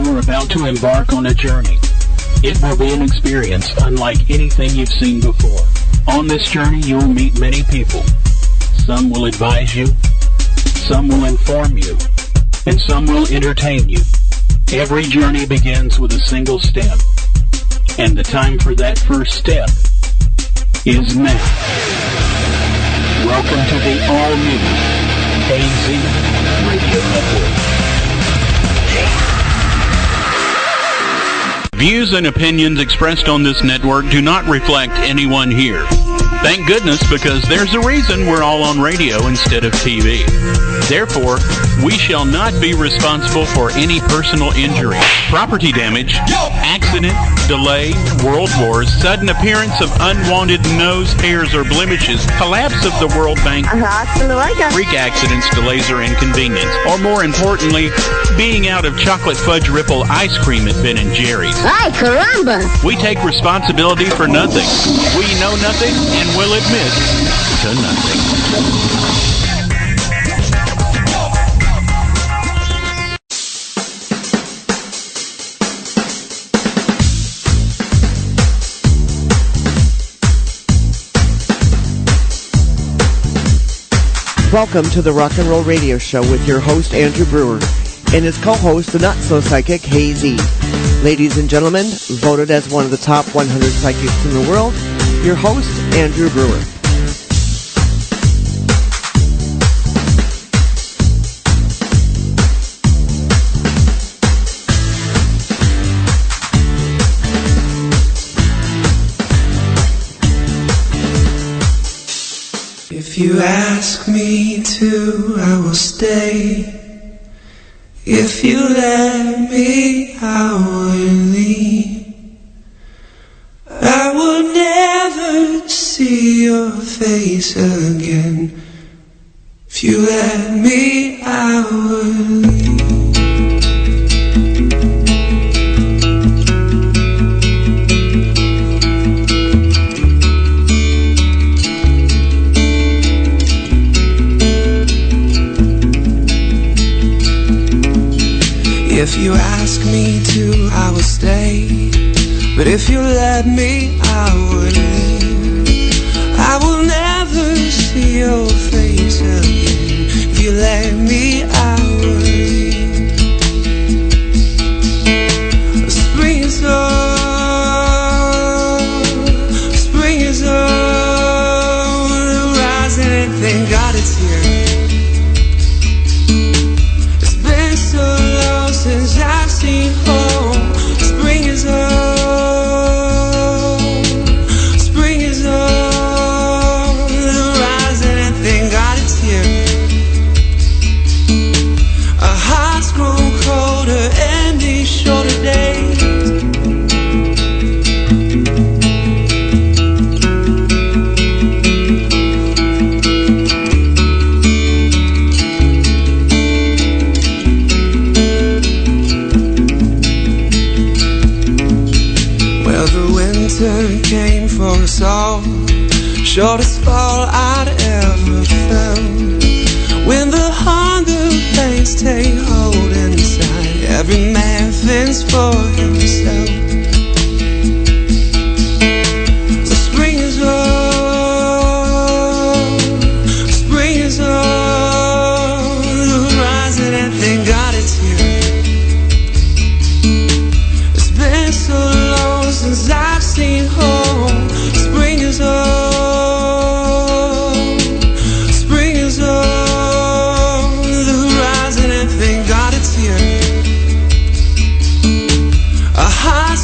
are about to embark on a journey. It will be an experience unlike anything you've seen before. On this journey, you will meet many people. Some will advise you, some will inform you, and some will entertain you. Every journey begins with a single step, and the time for that first step is now. Welcome to the all-new AZ Radio Network. Views and opinions expressed on this network do not reflect anyone here. Thank goodness, because there's a reason we're all on radio instead of TV. Therefore, we shall not be responsible for any personal injury, property damage, accident, delay, world wars, sudden appearance of unwanted nose hairs or blemishes, collapse of the World Bank, freak accidents, delays, or inconvenience, or more importantly, being out of chocolate fudge ripple ice cream at Ben & Jerry's. Ay, caramba! We take responsibility for nothing. We know nothing and will admit to nothing. Welcome to the Rock and Roll Radio Show with your host, Andrew Brewer, and his co-host, the not-so-psychic Hazy. Ladies and gentlemen, voted as one of the top 100 psychics in the world, your host, Andrew Brewer. If you ask me to, I will stay. If you let me, I will leave. I will never see your face again. If you let me, I will leave. If you ask me to, I will stay. But if you let me, I will leave. I will never see your face again. If you let me, I will leave. Spring is on the horizon, and thank God it's here. It's been so long since I've seen home. Spring is on the horizon, and thank God it's here. Our hearts grow colder and these shorter days. Came for us all, shortest fall I'd ever felt. When the hunger pains take hold inside, every man fends for himself. So spring is on the horizon, and thank God it's here. It's been so long since I've seen home. Spring is on the horizon, and thank God it's here. Our hearts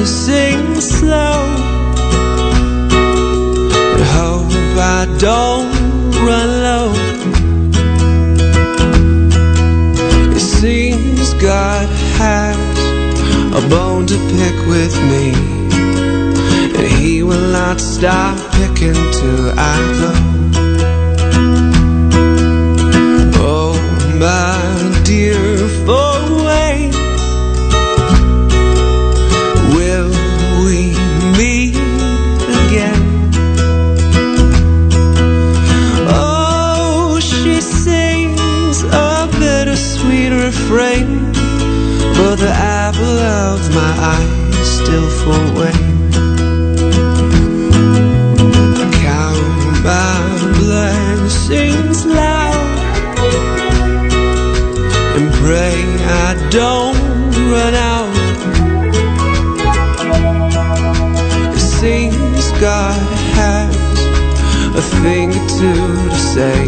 sing slow and hope I don't run low. It seems God has a bone to pick with me, and He will not stop picking till I go. Oh, my dear, for when will we meet again? Oh, she sings a bittersweet refrain, but the apple of my eye is still full weight. I count my blessings loud and pray I don't run out. It seems God has a thing or two to say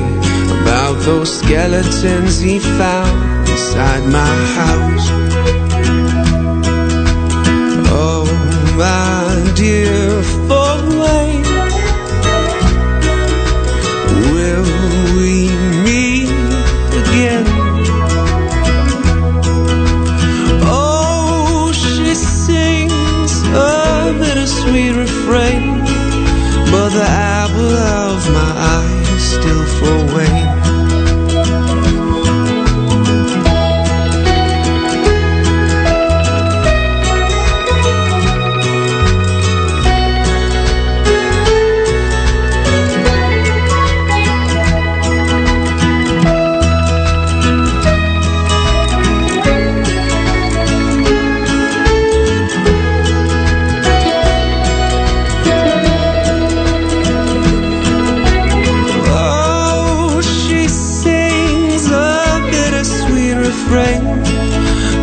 about those skeletons He found inside my house. Oh, my dear, for when will we meet again? Oh, she sings a bittersweet refrain, but the apple of my eye is still full weight.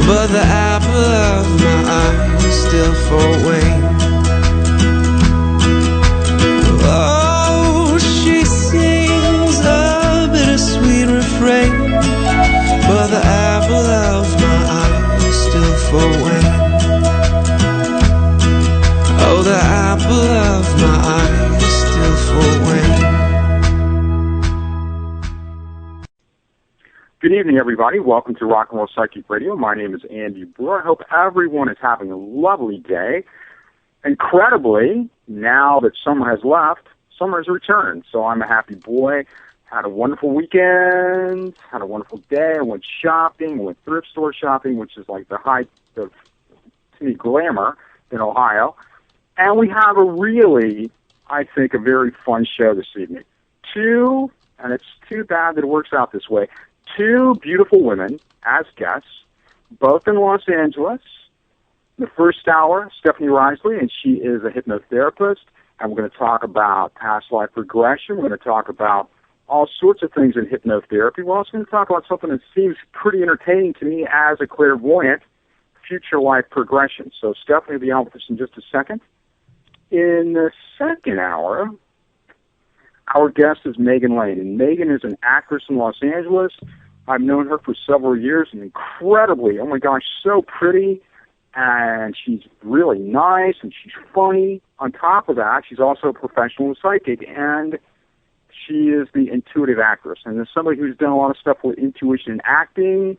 But the apple of my eye is still full weight. Oh, she sings a bittersweet refrain, but the apple of my eye is still full weight. Oh, the apple of my eye is still full weight. Good evening, everybody. Welcome to Rock and Roll Psychic Radio. My name is Andy Brewer. I hope everyone is having a lovely day. Incredibly, now that summer has left, summer has returned. So I'm a happy boy. Had a wonderful weekend. Had a wonderful day. I went shopping. Went thrift store shopping, which is like the height of, to me, glamour in Ohio. And we have a really, I think, a very fun show this evening. And it's too bad that it works out this way, 2 beautiful women as guests, both in Los Angeles. The first hour, Stephanie Riseley, and she is a hypnotherapist, and we're going to talk about past life regression. We're going to talk about all sorts of things in hypnotherapy. We're also going to talk about something that seems pretty entertaining to me as a clairvoyant, future life progression. So Stephanie will be on with us in just a second. In the second hour, our guest is Megan Lane, and Megan is an actress in Los Angeles. I've known her for several years, and incredibly, oh my gosh, so pretty, and she's really nice, and she's funny. On top of that, she's also a professional psychic, and she is the intuitive actress. And as somebody who's done a lot of stuff with intuition and acting,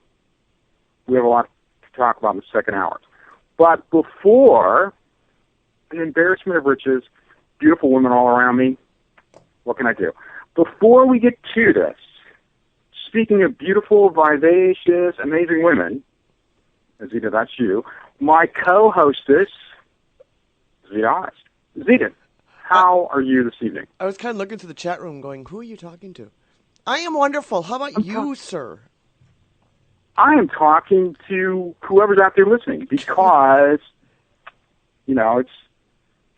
we have a lot to talk about in the second hour. But before, an embarrassment of riches, beautiful women all around me. What can I do? Before we get to this, speaking of beautiful, vivacious, amazing women, Zita, that's you, my co-hostess, Zita Honest. Zita, how are you this evening? I was kind of looking through the chat room going, who are you talking to? I am wonderful. How about you, sir? I am talking to whoever's out there listening because, it's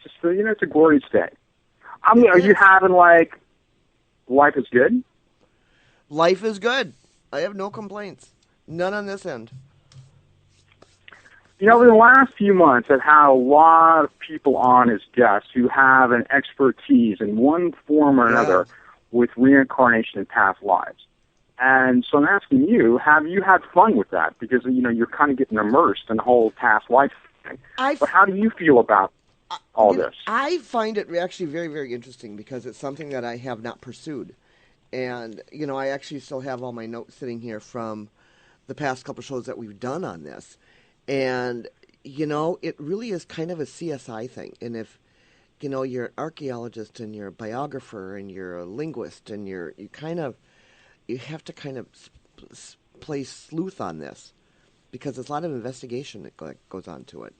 just, it's a glorious day. Are you having, life is good? Life is good. I have no complaints. None on this end. Over the last few months, I've had a lot of people on as guests who have an expertise in one form or another with reincarnation and past lives. And so I'm asking you, have you had fun with that? Because, you're kind of getting immersed in the whole past life But how do you feel about all this? I find it actually very, very interesting because it's something that I have not pursued. And, I actually still have all my notes sitting here from the past couple shows that we've done on this. And, it really is kind of a CSI thing. And if, you're an archaeologist and you're a biographer and you're a linguist and you have to kind of play sleuth on this because there's a lot of investigation that goes on to it.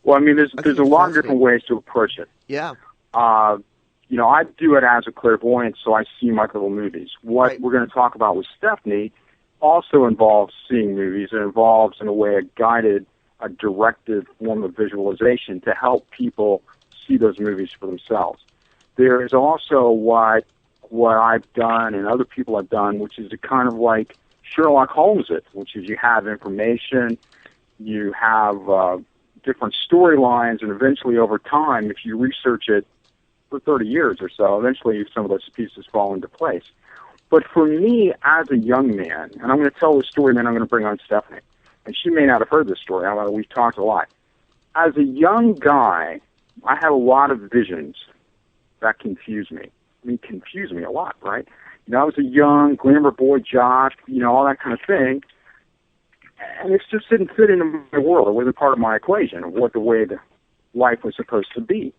Well, I mean, there's a lot of different ways to approach it. Yeah. I do it as a clairvoyant, so I see multiple movies. What we're going to talk about with Stephanie also involves seeing movies. It involves, in a way, a directed form of visualization to help people see those movies for themselves. There is also what I've done and other people have done, which is to kind of like Sherlock Holmes it, which is you have information, you have different storylines, and eventually over time, if you research it for 30 years or so, eventually some of those pieces fall into place. But for me, as a young man, and I'm going to tell the story, and then I'm going to bring on Stephanie, and she may not have heard this story, although we've talked a lot. As a young guy, I had a lot of visions that confused me. I mean, confused me a lot, right? I was a young glamour boy, jock, all that kind of thing, and it just didn't fit into my world. It wasn't part of my equation of what the way the life was supposed to be.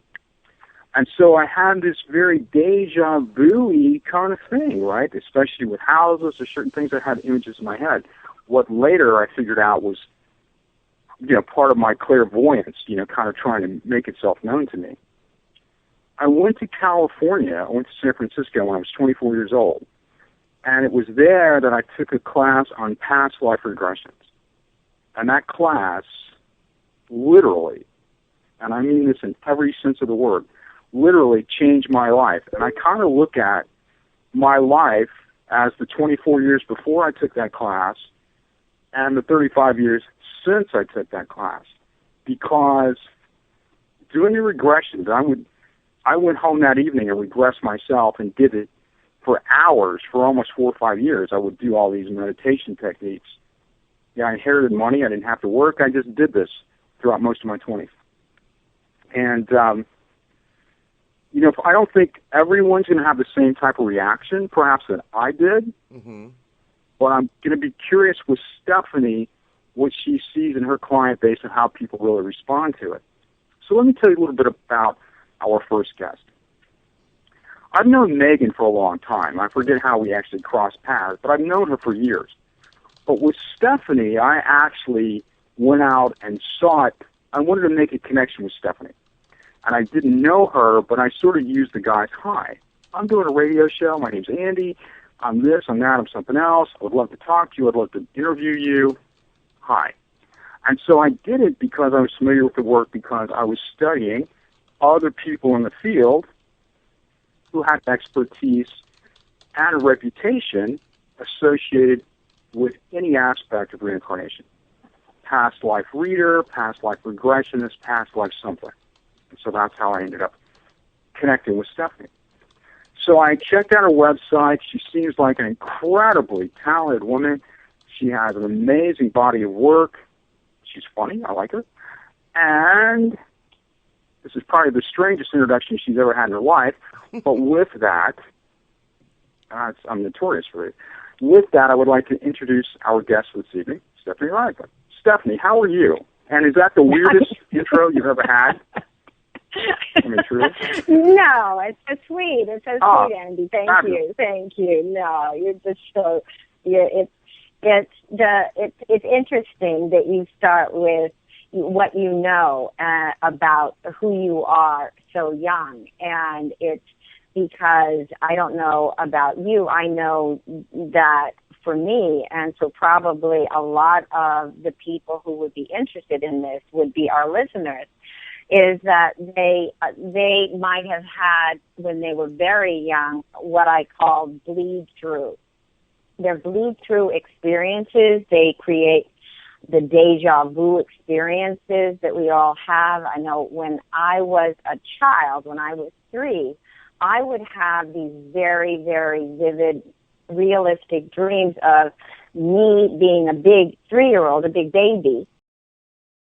And so I had this very deja vu-y kind of thing, right? Especially with houses or certain things that had images in my head. What later I figured out was, part of my clairvoyance, kind of trying to make itself known to me. I went to California. I went to San Francisco when I was 24 years old. And it was there that I took a class on past life regressions. And that class literally, and I mean this in every sense of the word, literally changed my life. And I kind of look at my life as the 24 years before I took that class and the 35 years since I took that class. Because doing the regressions, I went home that evening and regressed myself and did it for hours, for almost 4 or 5 years. I would do all these meditation techniques. Yeah, I inherited money. I didn't have to work. I just did this throughout most of my 20s. And, I don't think everyone's going to have the same type of reaction, perhaps, that I did. Mm-hmm. But I'm going to be curious with Stephanie what she sees in her client base and how people really respond to it. So let me tell you a little bit about our first guest. I've known Megan for a long time. I forget how we actually crossed paths, but I've known her for years. But with Stephanie, I actually went out and sought, I wanted to make a connection with Stephanie. And I didn't know her, but I sort of used the guise, hi, I'm doing a radio show. My name's Andy. I'm this, I'm that, I'm something else. I would love to talk to you. I'd love to interview you. Hi. And so I did it because I was familiar with the work, because I was studying other people in the field who had expertise and a reputation associated with any aspect of reincarnation. Past life reader, past life regressionist, past life something. And so that's how I ended up connecting with Stephanie. So I checked out her website. She seems like an incredibly talented woman. She has an amazing body of work. She's funny. I like her. And this is probably the strangest introduction she's ever had in her life. But with that, I'm notorious for it. With that, I would like to introduce our guest this evening, Stephanie Riseley. Stephanie, how are you? And is that the weirdest intro you've ever had? I mean, truly? No, it's so sweet. It's so sweet, Andy. Thank you. No, you're just so. It's interesting that you start with what you know about who you are so young, and it's because I don't know about you. I know that for me, and so probably a lot of the people who would be interested in this would be our listeners, is that they might have had, when they were very young, what I call bleed through. They're bleed through experiences. They create the deja vu experiences that we all have. I know when I was a child, when I was 3, I would have these very, very vivid, realistic dreams of me being a big 3-year-old, a big baby,